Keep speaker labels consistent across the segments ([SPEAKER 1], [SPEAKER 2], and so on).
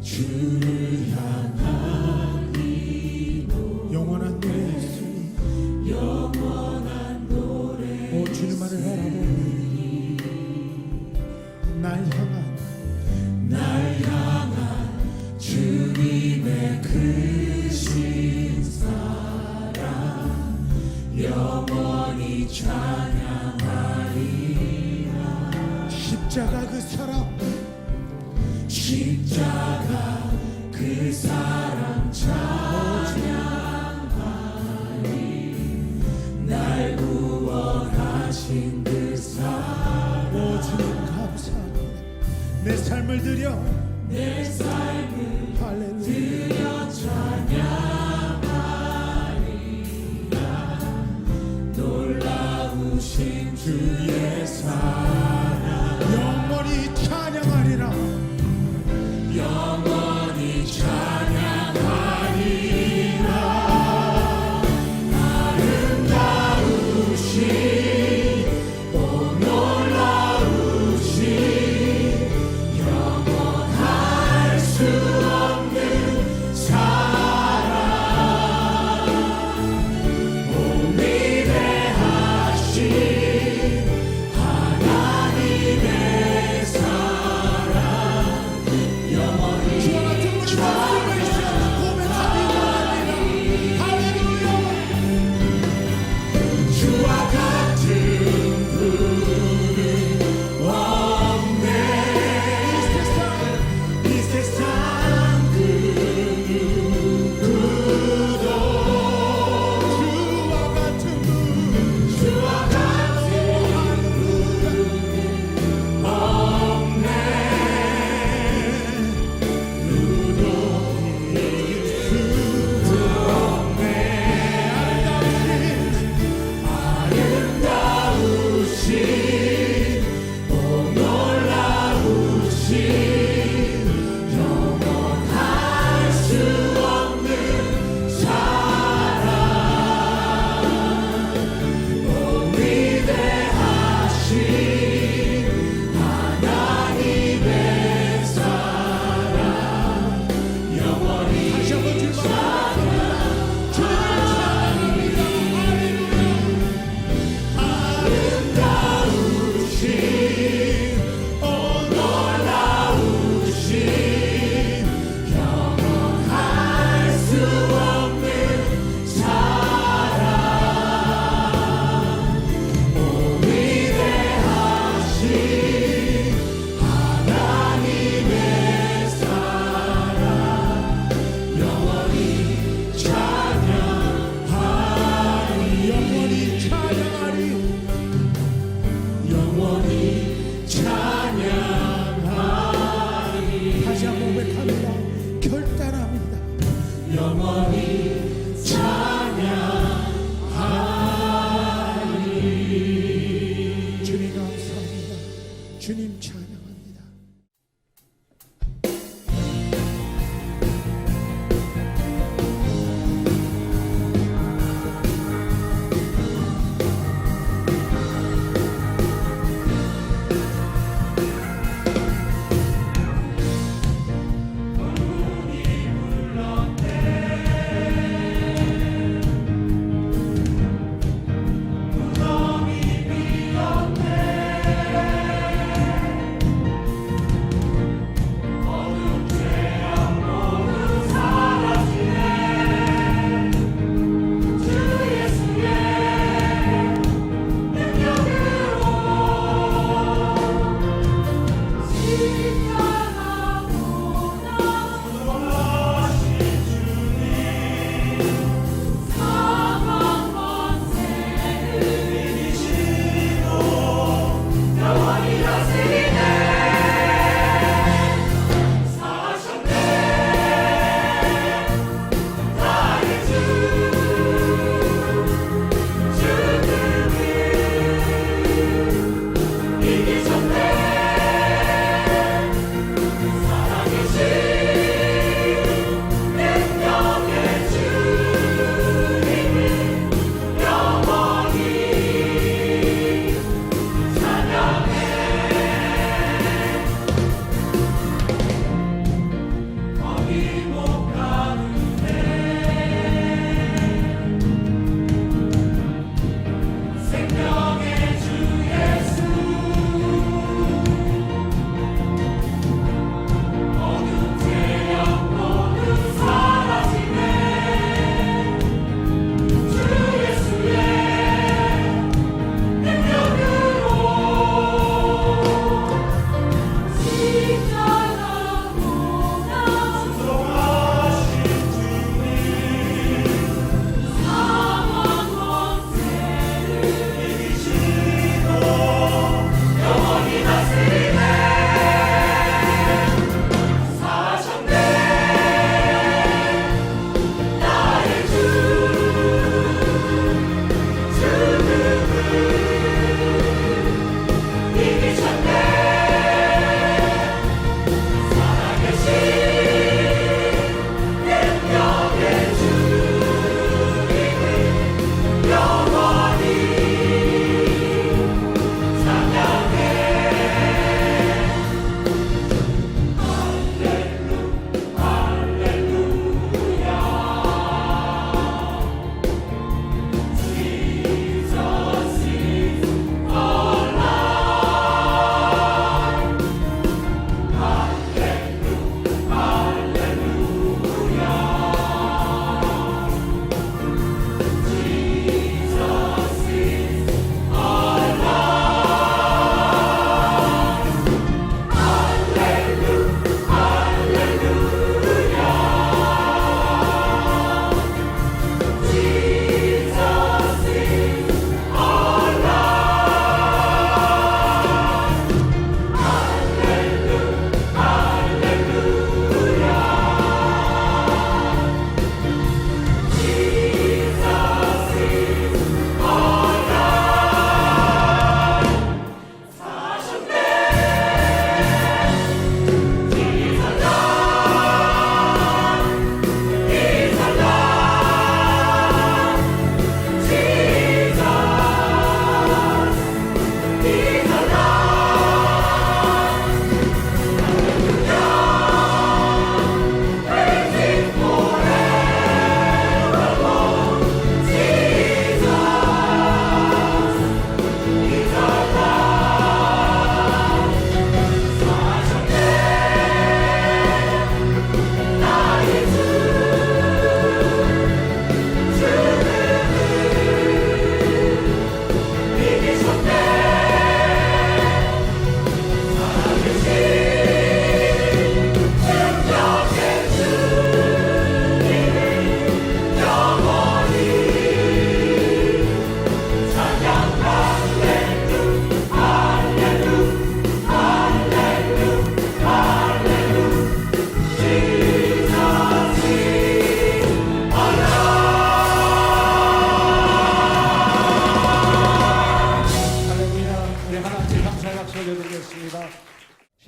[SPEAKER 1] 주를 향한 기도 영원한 노래 오 주님만을 바라보니 날 향한 주님의 크신 사랑 영원히 찬양하리라. 십자가 그 사랑 찬양하리. 날 구원하신 그 사랑 오 주님 감사합니다. 내 삶을 드려 드려 찬양하리라. 놀라우신 주의 사랑 영원히 찬양하리라. 영원히 찬양하리라. 아름다우신 오 놀라우신 영원할 수 없는 사랑 오 위대하신 하나님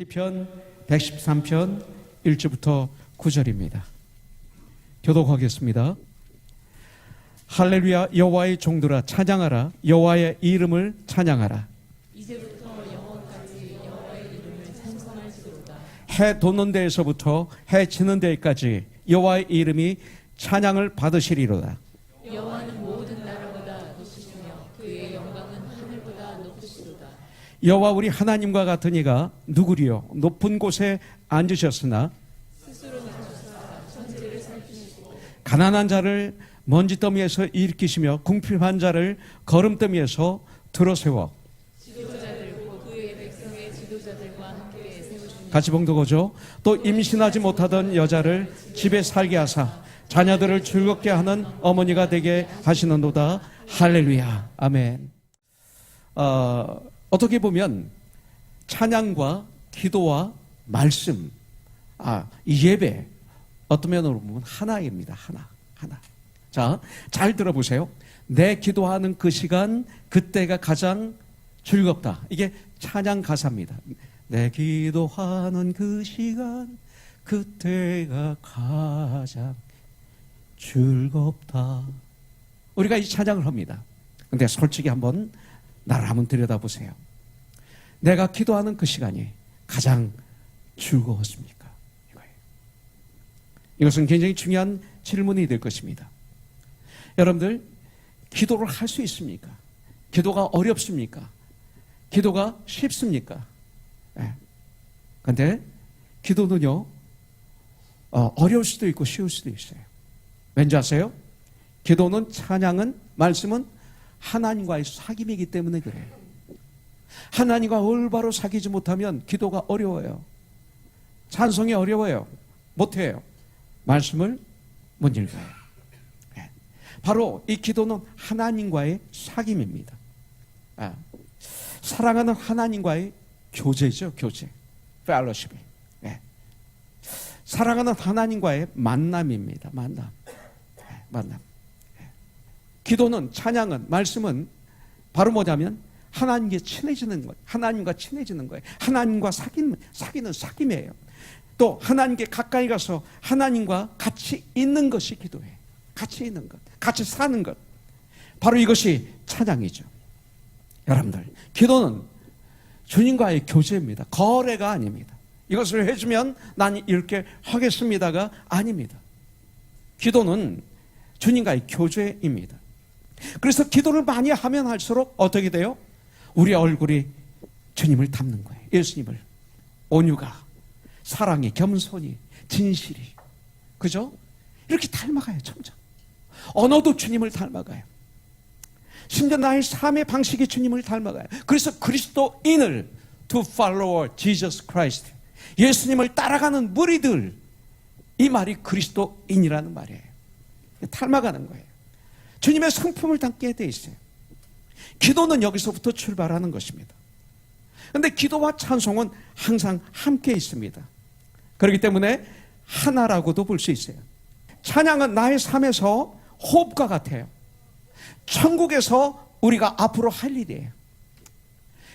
[SPEAKER 2] 시편 113편 1절부터 9절입니다. 교독하겠습니다. 할렐루야. 여호와의 종들아 찬양하라. 여호와의 이름을 찬양하라.
[SPEAKER 3] 이제부터 영원까지 여호와의 이름을 찬송할지로다.
[SPEAKER 2] 해 돋는 데에서부터 해 지는 데까지 여호와의 이름이 찬양을 받으시리로다.
[SPEAKER 3] 여호와는 모든 나라보다 높으시며 그의 영광은 하늘보다 높으시도다.
[SPEAKER 2] 여호와 우리 하나님과 같은 이가 누구리요? 높은 곳에 앉으셨으나
[SPEAKER 3] 스스로 낮추사 천지를 살피시고
[SPEAKER 2] 가난한 자를 먼지더미에서 일으키시며 궁핍한 자를 거름더미에서 들어세워.
[SPEAKER 3] 지도자들 곧 그의 백성의 지도자들과 함께 세우시니
[SPEAKER 2] 같이 봉독하죠. 또 임신하지 못하던 여자를 집에 살게 하사 자녀들을 즐겁게 하는 어머니가 되게 하시는도다. 할렐루야. 아멘. 어떻게 보면 찬양과 기도와 말씀, 이 예배 어떤 면으로 보면 하나입니다. 하나. 자, 잘 들어보세요. 내 기도하는 그 시간, 그때가 가장 즐겁다. 이게 찬양 가사입니다. 내 기도하는 그 시간, 그때가 가장 즐겁다. 우리가 이 찬양을 합니다. 근데 솔직히 한번 나를 한번 들여다보세요. 내가 기도하는 그 시간이 가장 즐거웠습니까? 이거예요. 이것은 굉장히 중요한 질문이 될 것입니다. 여러분들, 기도를 할 수 있습니까? 기도가 어렵습니까? 기도가 쉽습니까? 그런데 기도는요, 어려울 수도 있고 쉬울 수도 있어요. 왠지 아세요? 기도는, 찬양은, 말씀은 하나님과의 사귐이기 때문에 그래요. 하나님과 올바로 사귀지 못하면 기도가 어려워요. 찬송이 어려워요. 못해요. 말씀을 못 읽어요. 바로 이 기도는 하나님과의 사귐입니다. 사랑하는 하나님과의 교제죠. 교제. 펠로십이. 사랑하는 하나님과의 만남입니다. 만남. 기도는, 찬양은, 말씀은 바로 뭐냐면 하나님께 친해지는 거예요. 하나님과 친해지는 거예요. 하나님과 사귀는 사귐이에요. 또 하나님께 가까이 가서 하나님과 같이 있는 것이 기도예요. 같이 있는 것, 같이 사는 것. 바로 이것이 찬양이죠. 여러분들, 기도는 주님과의 교제입니다. 거래가 아닙니다. 이것을 해주면 난 이렇게 하겠습니다가 아닙니다. 기도는 주님과의 교제입니다. 그래서 기도를 많이 하면 할수록 어떻게 돼요? 우리 얼굴이 주님을 닮는 거예요. 예수님을. 온유가, 사랑이, 겸손이, 진실이. 그죠? 이렇게 닮아가요, 점점. 언어도 주님을 닮아가요. 심지어 나의 삶의 방식이 주님을 닮아가요. 그래서 그리스도인을 to follow Jesus Christ, 예수님을 따라가는 무리들, 이 말이 그리스도인이라는 말이에요. 닮아가는 거예요. 주님의 성품을 담게 돼 있어요. 기도는 여기서부터 출발하는 것입니다. 그런데 기도와 찬송은 항상 함께 있습니다. 그렇기 때문에 하나라고도 볼 수 있어요. 찬양은 나의 삶에서 호흡과 같아요. 천국에서 우리가 앞으로 할 일이에요.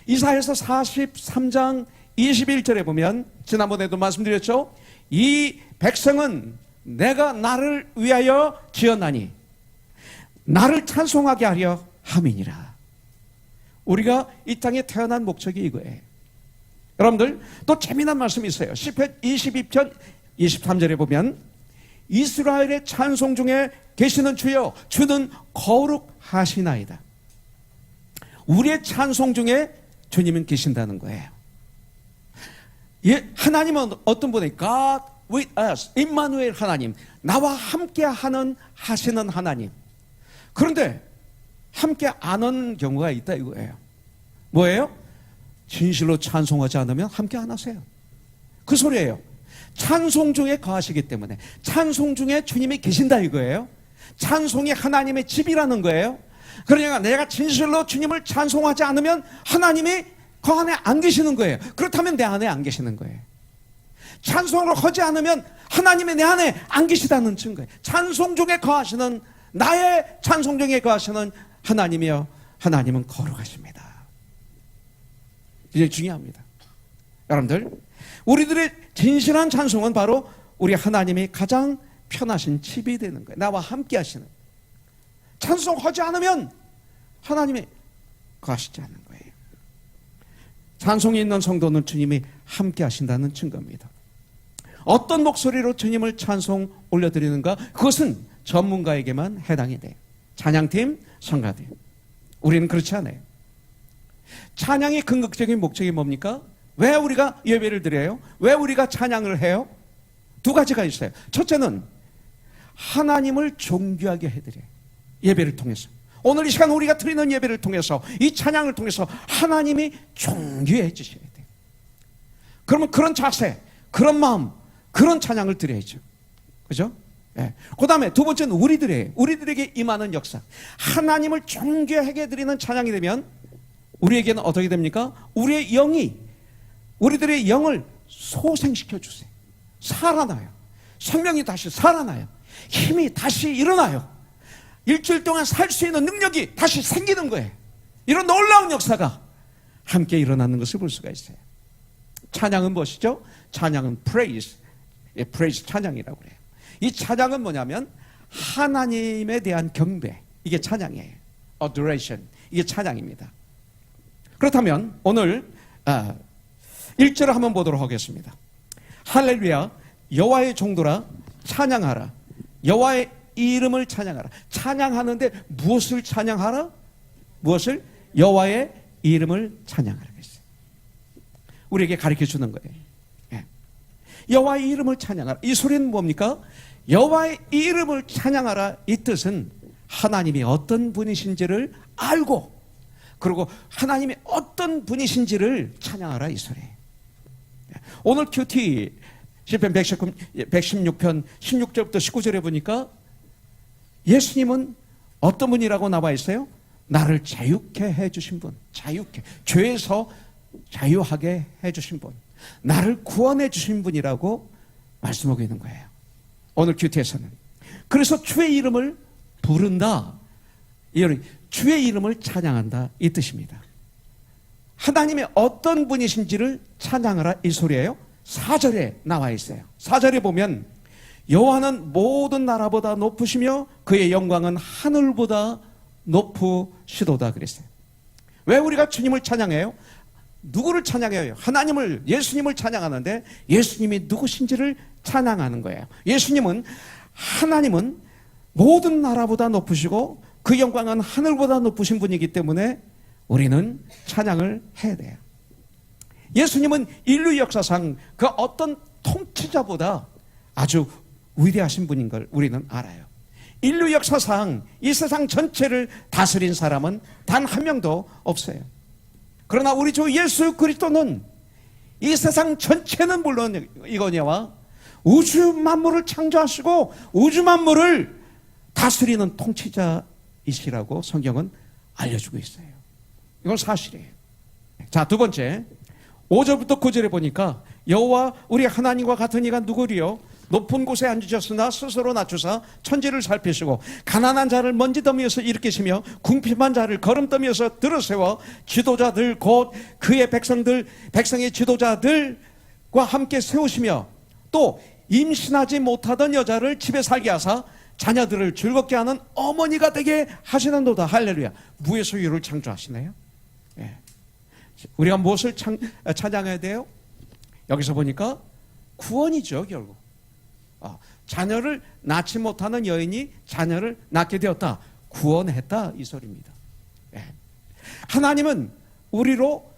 [SPEAKER 2] 이사야서 43장 21절에 보면, 지난번에도 말씀드렸죠. 이 백성은 내가 나를 위하여 지었나니 나를 찬송하게 하려 함이니라. 우리가 이 땅에 태어난 목적이 이거예요. 여러분들, 또 재미난 말씀이 있어요. 시편 22편 23절에 보면, 이스라엘의 찬송 중에 계시는 주여, 주는 거룩하시나이다. 우리의 찬송 중에 주님은 계신다는 거예요. 하나님은 어떤 분이 God with us, 임마누엘 하나님, 나와 함께 하시는 하나님. 그런데 함께 안 하는 경우가 있다 이거예요. 뭐예요? 진실로 찬송하지 않으면 함께 안 하세요. 그 소리예요. 찬송 중에 거하시기 때문에, 찬송 중에 주님이 계신다 이거예요. 찬송이 하나님의 집이라는 거예요. 그러니까 내가 진실로 주님을 찬송하지 않으면 하나님이 그 안에 안 계시는 거예요. 그렇다면 내 안에 안 계시는 거예요. 찬송을 하지 않으면 하나님이 내 안에 안 계시다는 증거예요. 찬송 중에 거하시는, 나의 찬송 중에 거하시는 하나님이여, 하나님은 거룩하십니다. 이제 중요합니다. 여러분들, 우리들의 진실한 찬송은 바로 우리 하나님이 가장 편하신 집이 되는 거예요. 나와 함께 하시는. 찬송하지 않으면 하나님이 거하시지 않는 거예요. 찬송이 있는 성도는 주님이 함께 하신다는 증거입니다. 어떤 목소리로 주님을 찬송 올려드리는가? 그것은 전문가에게만 해당이 돼요. 찬양팀, 성가팀. 우리는 그렇지 않아요. 찬양의 궁극적인 목적이 뭡니까? 왜 우리가 예배를 드려요? 왜 우리가 찬양을 해요? 두 가지가 있어요. 첫째는 하나님을 존귀하게 해드려요. 예배를 통해서. 오늘 이 시간 우리가 드리는 예배를 통해서, 이 찬양을 통해서 하나님이 존귀해 주셔야 돼요. 그러면 그런 자세, 그런 마음, 그런 찬양을 드려야죠. 그죠? 예. 그 다음에 두 번째는 우리들에게 임하는 역사. 하나님을 존귀하게 드리는 찬양이 되면 우리에게는 어떻게 됩니까? 우리의 영이, 우리들의 영을 소생시켜 주세요. 살아나요. 생명이 다시 살아나요. 힘이 다시 일어나요. 일주일 동안 살 수 있는 능력이 다시 생기는 거예요. 이런 놀라운 역사가 함께 일어나는 것을 볼 수가 있어요. 찬양은 무엇이죠? 찬양은 praise. praise 찬양이라고 그래요. 이 찬양은 뭐냐면 하나님에 대한 경배. 이게 찬양이에요. adoration. 이게 찬양입니다. 그렇다면 오늘 1절을 한번 보도록 하겠습니다. 할렐루야, 여호와의 종들아 찬양하라. 여호와의 이름을 찬양하라. 찬양하는데 무엇을 찬양하라? 무엇을? 여호와의 이름을 찬양하라 그랬어요. 우리에게 가르쳐 주는 거예요. 예. 여호와의 이름을 찬양하라. 이 소리는 뭡니까? 여호와의 이름을 찬양하라. 이 뜻은 하나님이 어떤 분이신지를 알고, 그리고 하나님이 어떤 분이신지를 찬양하라 이 소리예요. 오늘 큐티 시편 116편 16절부터 19절에 보니까 예수님은 어떤 분이라고 나와 있어요? 나를 자유케 해주신 분, 자유케, 죄에서 자유하게 해주신 분, 나를 구원해 주신 분이라고 말씀하고 있는 거예요. 오늘 큐티에서는. 그래서 주의 이름을 부른다, 주의 이름을 찬양한다 이 뜻입니다. 하나님의 어떤 분이신지를 찬양하라 이 소리예요. 4절에 나와 있어요. 4절에 보면 여호와는 모든 나라보다 높으시며 그의 영광은 하늘보다 높으시도다 그랬어요. 왜 우리가 주님을 찬양해요? 누구를 찬양해요? 하나님을, 예수님을 찬양하는데 예수님이 누구신지를 찬양하는 거예요. 예수님은, 하나님은 모든 나라보다 높으시고 그 영광은 하늘보다 높으신 분이기 때문에 우리는 찬양을 해야 돼요. 예수님은 인류 역사상 그 어떤 통치자보다 아주 위대하신 분인 걸 우리는 알아요. 인류 역사상 이 세상 전체를 다스린 사람은 단 한 명도 없어요. 그러나 우리 주 예수 그리스도는 이 세상 전체는 물론 이거니와 우주 만물을 창조하시고 우주 만물을 다스리는 통치자이시라고 성경은 알려주고 있어요. 이건 사실이에요. 자, 두 번째 5절부터 9절에 보니까 여호와 우리 하나님과 같은 이가 누구리요? 높은 곳에 앉으셨으나 스스로 낮추사 천지를 살피시고 가난한 자를 먼지더미에서 일으키시며 궁핍한 자를 거름더미에서 들어세워 지도자들 곧 그의 백성의 지도자들과 함께 세우시며 또 임신하지 못하던 여자를 집에 살게 하사 자녀들을 즐겁게 하는 어머니가 되게 하시는도다. 할렐루야. 무의 소유를 창조하시네요. 예. 우리가 무엇을 찬양해야 돼요? 여기서 보니까 구원이죠, 결국. 자녀를 낳지 못하는 여인이 자녀를 낳게 되었다. 구원했다. 이 소리입니다. 예. 하나님은 우리로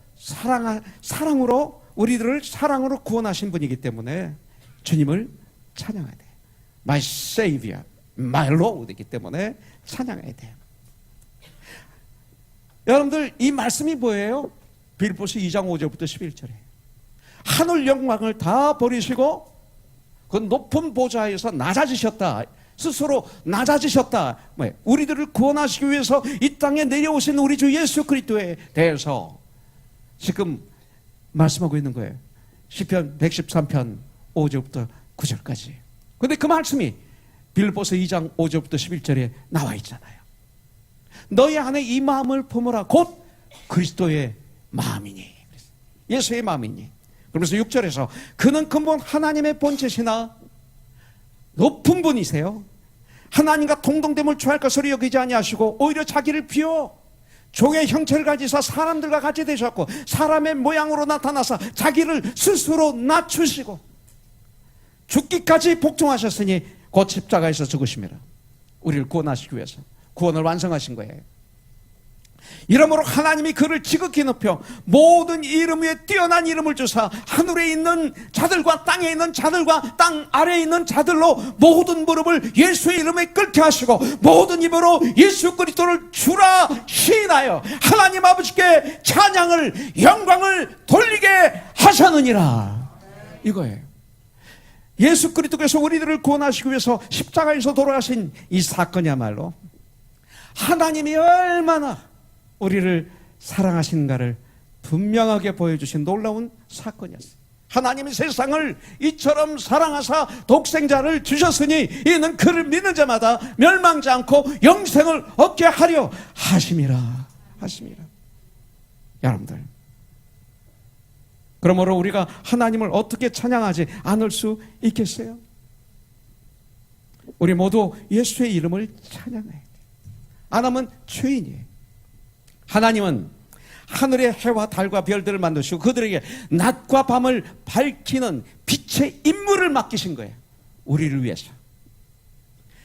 [SPEAKER 2] 사랑으로 우리들을 사랑으로 구원하신 분이기 때문에 주님을 찬양해야 돼요. My Savior, My Lord이기 때문에 찬양해야 돼요. 여러분들 이 말씀이 뭐예요? 빌립보서 2장 5절부터 11절에 하늘 영광을 다 버리시고 그 높은 보좌에서 낮아지셨다. 스스로 낮아지셨다. 우리들을 구원하시기 위해서 이 땅에 내려오신 우리 주 예수 그리스도에 대해서 지금 말씀하고 있는 거예요. 시편 113편 5절부터 9절까지. 그런데 그 말씀이 빌립보서 2장 5절부터 11절에 나와 있잖아요. 너희 안에 이 마음을 품으라 곧 그리스도의 마음이니, 예수의 마음이니. 그러면서 6절에서 그는 근본 하나님의 본체시나 높은 분이세요. 하나님과 동등됨을 취할 것으로 여기지 아니하시고 오히려 자기를 비워 종의 형체를 가지사 사람들과 같이 되셨고 사람의 모양으로 나타나사 자기를 스스로 낮추시고 죽기까지 복종하셨으니 곧 십자가에서 죽으심이라. 우리를 구원하시기 위해서 구원을 완성하신 거예요. 이러므로 하나님이 그를 지극히 높여 모든 이름 위에 뛰어난 이름을 주사 하늘에 있는 자들과 땅에 있는 자들과 땅 아래에 있는 자들로 모든 무릎을 예수의 이름에 꿇게 하시고 모든 입으로 예수 그리스도를 주라 시인하여 하나님 아버지께 찬양을 영광을 돌리게 하셨느니라. 이거예요. 예수 그리스도께서 우리들을 구원하시기 위해서 십자가에서 돌아가신 이 사건이야말로 하나님이 얼마나 우리를 사랑하신가를 분명하게 보여주신 놀라운 사건이었어요. 하나님이 세상을 이처럼 사랑하사 독생자를 주셨으니 이는 그를 믿는 자마다 멸망지 않고 영생을 얻게 하려 하심이라. 여러분들, 그러므로 우리가 하나님을 어떻게 찬양하지 않을 수 있겠어요? 우리 모두 예수의 이름을 찬양해야 돼요. 안 하면 죄인이에요. 하나님은 하늘의 해와 달과 별들을 만드시고 그들에게 낮과 밤을 밝히는 빛의 임무를 맡기신 거예요. 우리를 위해서.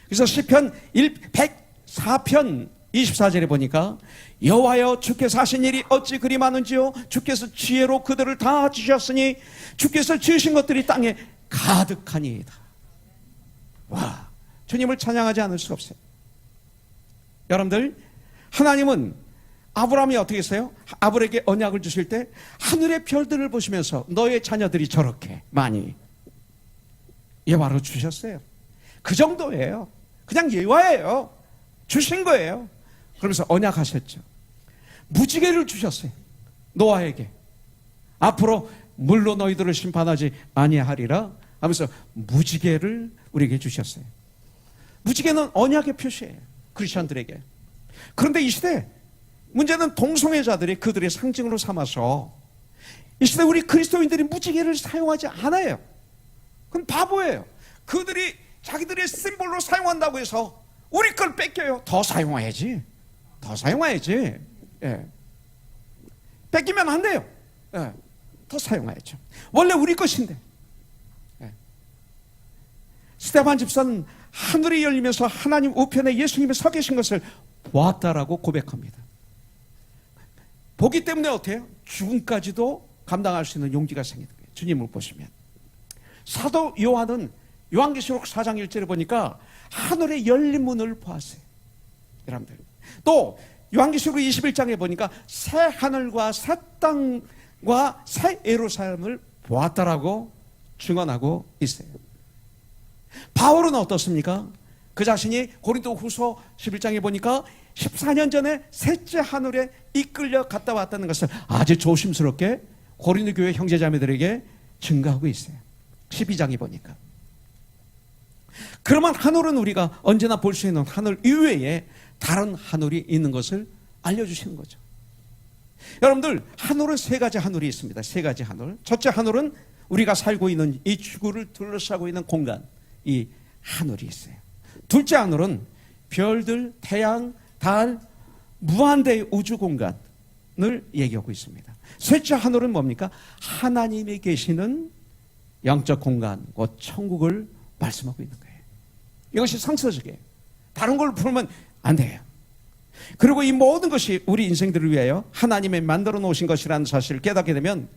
[SPEAKER 2] 그래서 시편 104편 24절에 보니까 여호와여 주께서 하신 일이 어찌 그리 많은지요. 주께서 지혜로 그들을 다 주셨으니 주께서 지으신 것들이 땅에 가득하니이다. 와, 주님을 찬양하지 않을 수 없어요. 여러분들, 하나님은 아브라함이 어떻게 했어요? 아브라함에게 언약을 주실 때 하늘의 별들을 보시면서 너의 자녀들이 저렇게 많이 예화로 주셨어요. 그 정도예요. 그냥 예화예요. 주신 거예요. 그러면서 언약하셨죠. 무지개를 주셨어요. 노아에게 앞으로 물로 너희들을 심판하지 아니하리라 하면서 무지개를 우리에게 주셨어요. 무지개는 언약의 표시예요. 크리스천들에게. 그런데 이 시대 문제는 동성애자들이 그들의 상징으로 삼아서 이 시대 우리 그리스도인들이 무지개를 사용하지 않아요. 그건 바보예요. 그들이 자기들의 심볼로 사용한다고 해서 우리 걸 뺏겨요. 더 사용해야지. 예. 뺏기면 안 돼요. 예. 더 사용해야죠. 원래 우리 것인데. 예. 스데반 집사는 하늘이 열리면서 하나님 우편에 예수님이 서 계신 것을 보았다라고 고백합니다. 보기 때문에 어때요? 죽음까지도 감당할 수 있는 용기가 생기는 거예요. 주님을 보시면. 사도 요한은 요한계시록 4장 1절에 보니까 하늘의 열린 문을 보았어요. 여러분들. 또 요한계시록 21장에 보니까 새 하늘과 새 땅과 새 예루살렘을 보았다라고 증언하고 있어요. 바울은 어떻습니까? 그 자신이 고린도후서 11장에 보니까 14년 전에 셋째 하늘에 이끌려 갔다 왔다는 것을 아주 조심스럽게 고린도 교회 형제자매들에게 증가하고 있어요. 12장에 보니까. 그러면 하늘은 우리가 언제나 볼 수 있는 하늘 이외에 다른 하늘이 있는 것을 알려주시는 거죠. 여러분들, 하늘은 세 가지 하늘이 있습니다. 세 가지 하늘. 첫째 하늘은 우리가 살고 있는 이 지구를 둘러싸고 있는 공간, 이 하늘이 있어요. 둘째 하늘은 별들, 태양, 달, 무한대의 우주 공간을 얘기하고 있습니다. 셋째 하늘은 뭡니까? 하나님이 계시는 영적 공간, 곧 천국을 말씀하고 있는 거예요. 이것이 상서적이에요. 다른 걸 풀면 안 돼요. 그리고 이 모든 것이 우리 인생들을 위하여 하나님이 만들어 놓으신 것이라는 사실을 깨닫게 되면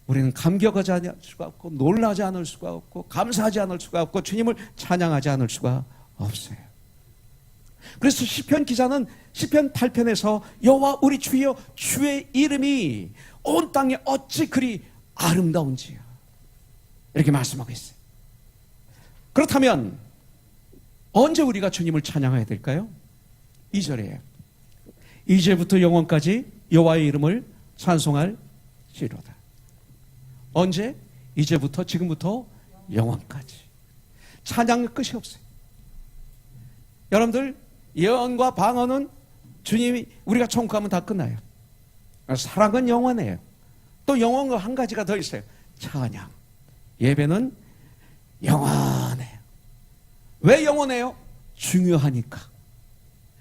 [SPEAKER 2] 우리는 감격하지 않을 수가 없고 놀라지 않을 수가 없고 감사하지 않을 수가 없고 주님을 찬양하지 않을 수가 없어요. 그래서 시편 기자는 시편 8편에서 여호와 우리 주여 주의 이름이 온 땅에 어찌 그리 아름다운지요, 이렇게 말씀하고 있어요. 그렇다면 언제 우리가 주님을 찬양해야 될까요? 2절이에요. 이제부터 영원까지 여호와의 이름을 찬송할지로다. 언제? 이제부터, 지금부터 영원까지. 찬양의 끝이 없어요. 여러분들, 예언과 방언은 주님이 우리가 천국 가면 다 끝나요. 사랑은 영원해요. 또 영원과 한 가지가 더 있어요. 찬양. 예배는 영원해요. 왜 영원해요? 중요하니까.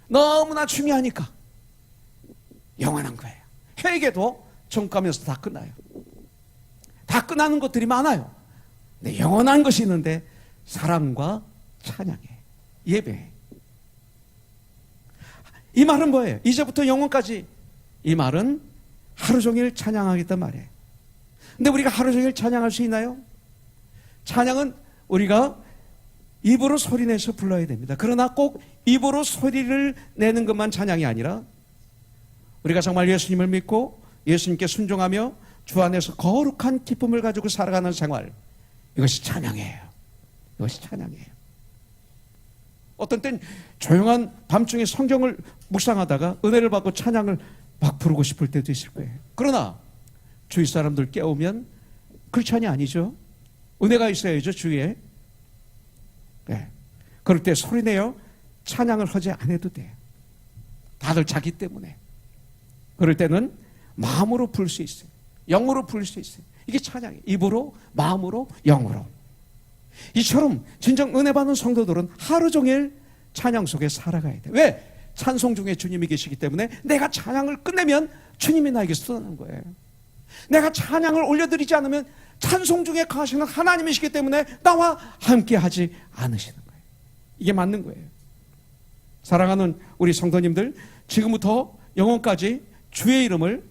[SPEAKER 2] 너무나 중요하니까 영원한 거예요. 회개도 정가면서 다 끝나요. 다 끝나는 것들이 많아요. 근데 영원한 것이 있는데 사랑과 찬양이에요. 예배. 이 말은 뭐예요? 이제부터 영원까지. 이 말은 하루 종일 찬양하겠단 말이에요. 근데 우리가 하루 종일 찬양할 수 있나요? 찬양은 우리가 입으로 소리내서 불러야 됩니다. 그러나 꼭 입으로 소리를 내는 것만 찬양이 아니라 우리가 정말 예수님을 믿고 예수님께 순종하며 주 안에서 거룩한 기쁨을 가지고 살아가는 생활, 이것이 찬양이에요. 이것이 찬양이에요. 어떤 땐 조용한 밤중에 성경을 묵상하다가 은혜를 받고 찬양을 막 부르고 싶을 때도 있을 거예요. 그러나 주위 사람들 깨우면 크리스찬이 아니죠. 은혜가 있어야죠, 주위에. 네. 그럴 때 소리내어 찬양을 하지 않아도 돼요. 다들 자기 때문에. 그럴 때는 마음으로 부를 수 있어요. 영으로 부를 수 있어요. 이게 찬양이에요. 입으로, 마음으로, 영으로. 이처럼 진정 은혜 받는 성도들은 하루 종일 찬양 속에 살아가야 돼요. 왜? 찬송 중에 주님이 계시기 때문에 내가 찬양을 끝내면 주님이 나에게서 떠나는 거예요. 내가 찬양을 올려드리지 않으면 찬송 중에 가시는 하나님이시기 때문에 나와 함께 하지 않으시는 거예요. 이게 맞는 거예요. 사랑하는 우리 성도님들, 지금부터 영원까지 주의 이름을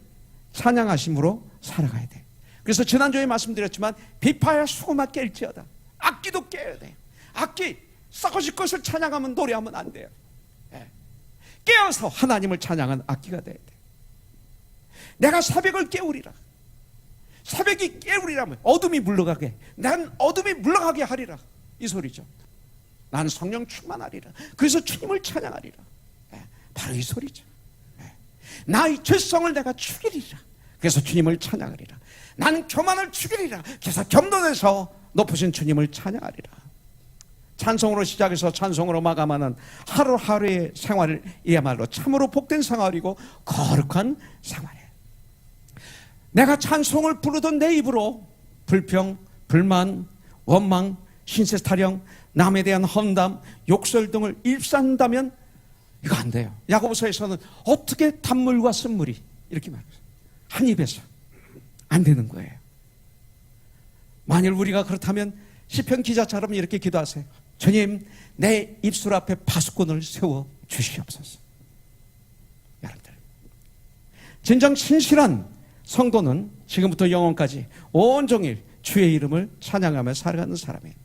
[SPEAKER 2] 찬양하심으로 살아가야 돼요. 그래서 지난주에 말씀드렸지만 비파야 수고만 깰지어다. 악기도 깨야 돼요. 악기 썩어질 것을 찬양하면 노래하면 안 돼요. 깨어서 하나님을 찬양한 악기가 돼야 돼요. 내가 새벽을 깨우리라. 새벽이 깨우리라면 어둠이 물러가게, 난 어둠이 물러가게 하리라, 이 소리죠. 나는 성령 충만하리라. 그래서 주님을 찬양하리라. 바로 이 소리죠. 나의 죄성을 내가 죽이리라. 그래서 주님을 찬양하리라. 나는 교만을 죽이리라. 그래서 겸손해서 높으신 주님을 찬양하리라. 찬송으로 시작해서 찬송으로 마감하는 하루하루의 생활을 이야말로 참으로 복된 생활이고 거룩한 생활이에요. 내가 찬송을 부르던 내 입으로 불평, 불만, 원망, 신세 타령, 남에 대한 험담, 욕설 등을 일삼는다면 이거 안 돼요. 야고보서에서는 어떻게 단물과 쓴물이 이렇게 말해요. 한 입에서 안 되는 거예요. 만일 우리가 그렇다면 시편 기자처럼 이렇게 기도하세요. 주님, 내 입술 앞에 파수꾼을 세워 주시옵소서. 여러분들, 진정 신실한 성도는 지금부터 영원까지 온종일 주의 이름을 찬양하며 살아가는 사람이에요.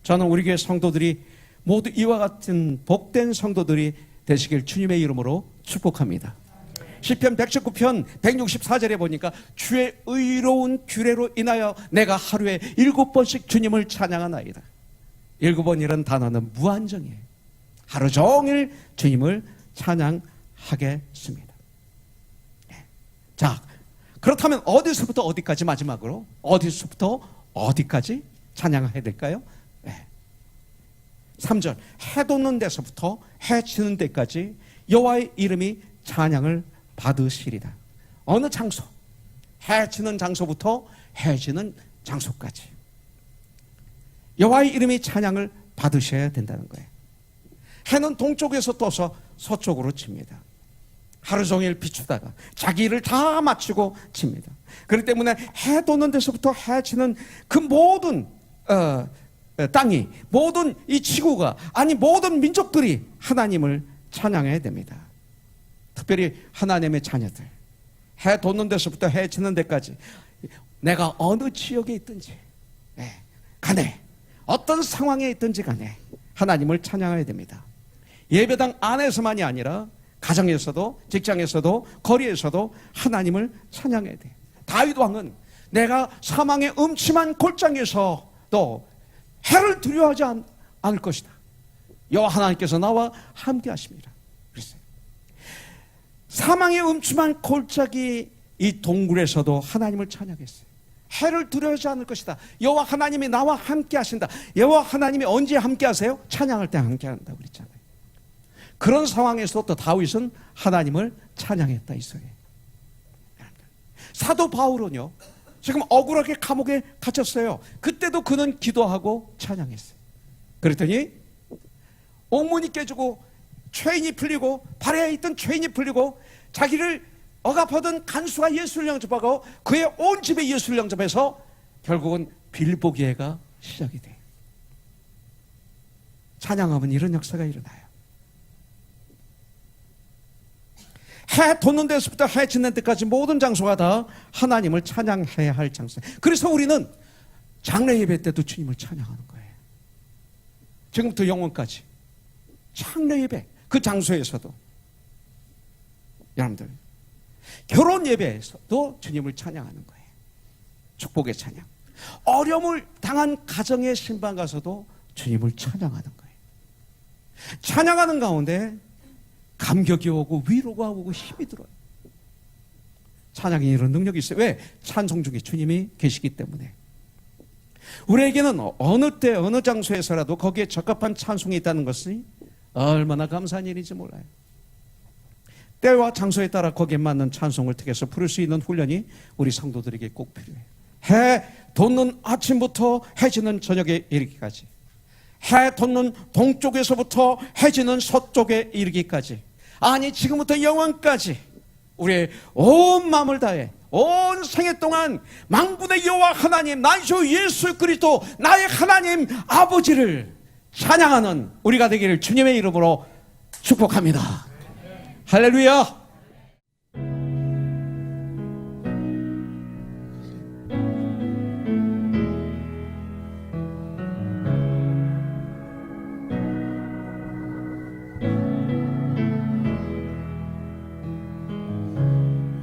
[SPEAKER 2] 저는 우리 교회 성도들이 모두 이와 같은 복된 성도들이 되시길 주님의 이름으로 축복합니다. 시편 119편 164절에 보니까 주의 의로운 규례로 인하여 내가 하루에 7번씩 주님을 찬양하나이다. 7번이라는 단어는 무한정이에요. 하루 종일 주님을 찬양하겠습니다. 자, 그렇다면 어디서부터 어디까지, 마지막으로 어디서부터 어디까지 찬양해야 될까요? 3절, 해 돋는 데서부터 해 지는 데까지 여호와의 이름이 찬양을 받으시리다. 어느 장소? 해 지는 장소부터 해 지는 장소까지 여호와의 이름이 찬양을 받으셔야 된다는 거예요. 해는 동쪽에서 떠서 서쪽으로 칩니다. 하루 종일 비추다가 자기 일을 다 마치고 칩니다. 그렇기 때문에 해 돋는 데서부터 해 지는 그 모든 땅이, 모든 이 지구가, 아니 모든 민족들이 하나님을 찬양해야 됩니다. 특별히 하나님의 자녀들, 해 돋는 데서부터 해 지는 데까지 내가 어느 지역에 있든지 간에, 어떤 상황에 있든지 간에 하나님을 찬양해야 됩니다. 예배당 안에서만이 아니라 가정에서도, 직장에서도, 거리에서도 하나님을 찬양해야 돼요. 다윗 왕은 내가 사망의 음침한 골장에서 또 해를 두려워하지 않을 것이다. 여호와 하나님께서 나와 함께 하십니다. 그랬어요. 사망의 음침한 골짜기 이 동굴에서도 하나님을 찬양했어요. 해를 두려워하지 않을 것이다. 여호와 하나님이 나와 함께 하신다. 여호와 하나님이 언제 함께 하세요? 찬양할 때 함께 한다고 그랬잖아요. 그런 상황에서 또 다윗은 하나님을 찬양했다, 이 소리예요. 사도 바울은요, 지금 억울하게 감옥에 갇혔어요. 그때도 그는 기도하고 찬양했어요. 그랬더니 옥문이 깨지고 죄인이 풀리고 발에 있던 죄인이 풀리고 자기를 억압하던 간수가 예수를 영접하고 그의 온 집에 예수를 영접해서 결국은 빌보기회가 시작이 돼요. 찬양하면 이런 역사가 일어나요. 해 돋는 데서부터 해 짓는 데까지 모든 장소가 다 하나님을 찬양해야 할 장소예요. 그래서 우리는 장래 예배 때도 주님을 찬양하는 거예요. 지금부터 영원까지 장래 예배 그 장소에서도 여러분들 결혼 예배에서도 주님을 찬양하는 거예요. 축복의 찬양. 어려움을 당한 가정의 신방 가서도 주님을 찬양하는 거예요. 찬양하는 가운데 감격이 오고 위로가 오고 힘이 들어요. 찬양이 이런 능력이 있어요. 왜? 찬송 중에 주님이 계시기 때문에. 우리에게는 어느 때 어느 장소에서라도 거기에 적합한 찬송이 있다는 것이 얼마나 감사한 일인지 몰라요. 때와 장소에 따라 거기에 맞는 찬송을 택해서 부를 수 있는 훈련이 우리 성도들에게 꼭 필요해요. 해 돋는 아침부터 해 지는 저녁에 이르기까지, 해 돋는 동쪽에서부터 해 지는 서쪽에 이르기까지, 아니 지금부터 영원까지 우리의 온 마음을 다해 온 생애 동안 만군의 여호와 하나님 나의 주 예수 그리스도 나의 하나님 아버지를 찬양하는 우리가 되기를 주님의 이름으로 축복합니다. 할렐루야.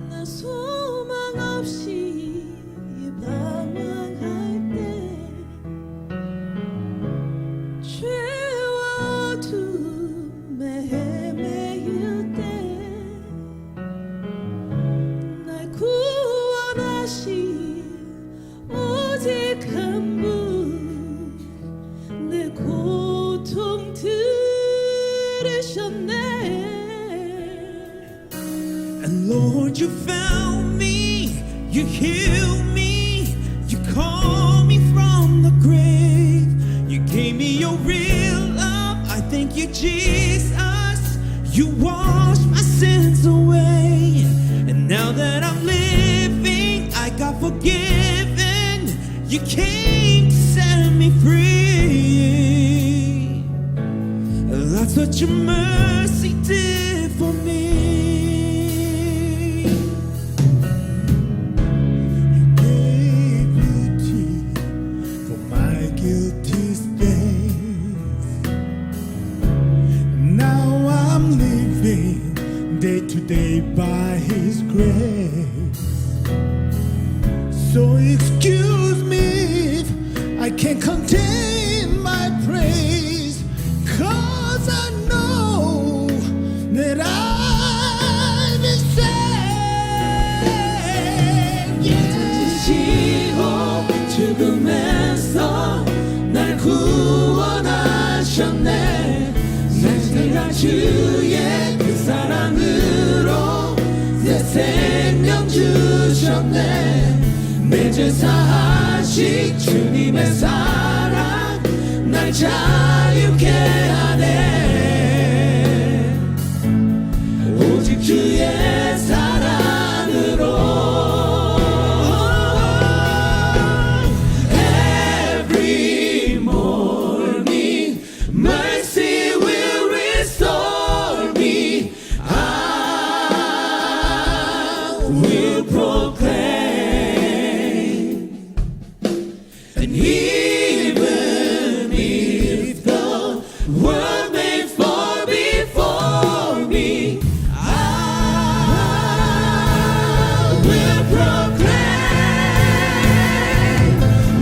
[SPEAKER 4] 나 소망 없이 방황할 때 죄와 어둠에 헤매일 때 날 구원하신 오직 한 분 내 고통 들으셨네.
[SPEAKER 1] And Lord, you found me, you healed me, you called me from the grave, you gave me your real love. I thank you, Jesus. You washed my sins away, and now that I'm living, I got forgiven. You came to set me free. That's what your mercy did for me. Day to day by His grace. So excuse me if I can't contain my praise, 'cause I know that I've been saved.
[SPEAKER 4] 지시고 죽음에서 날 구원하셨네. 내가 주의 그 사랑으로 내 생명 주셨네. 내 죄 사하신 주님의 사랑 날 자유케 하네. 오직 주의 사랑으로. Every morning mercy will restore me. I will proclaim, and even if the world may fall before me, I will proclaim.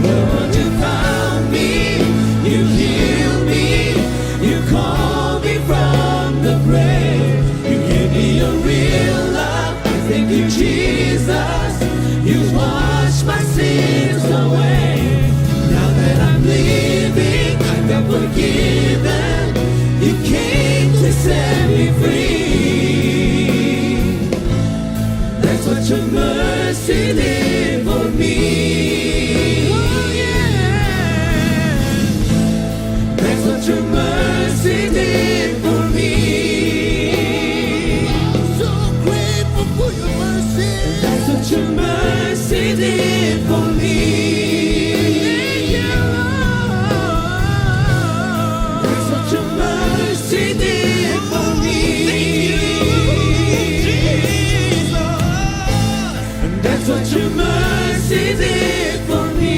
[SPEAKER 4] Lord, you found me, you healed me, you called me from the grave, you gave me your real love. I thank you, Jesus. You washed my sins away. Now that I'm living, I've been forgiven. You came to set me free. That's what your mercy did for me. did for me. That's what your mercy did for me. That's what your mercy did for me.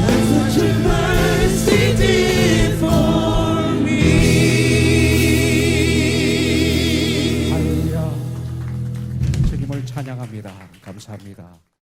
[SPEAKER 4] That's what your mercy did for me.
[SPEAKER 2] 할렐루야. 주님을 찬양합니다. 감사합니다.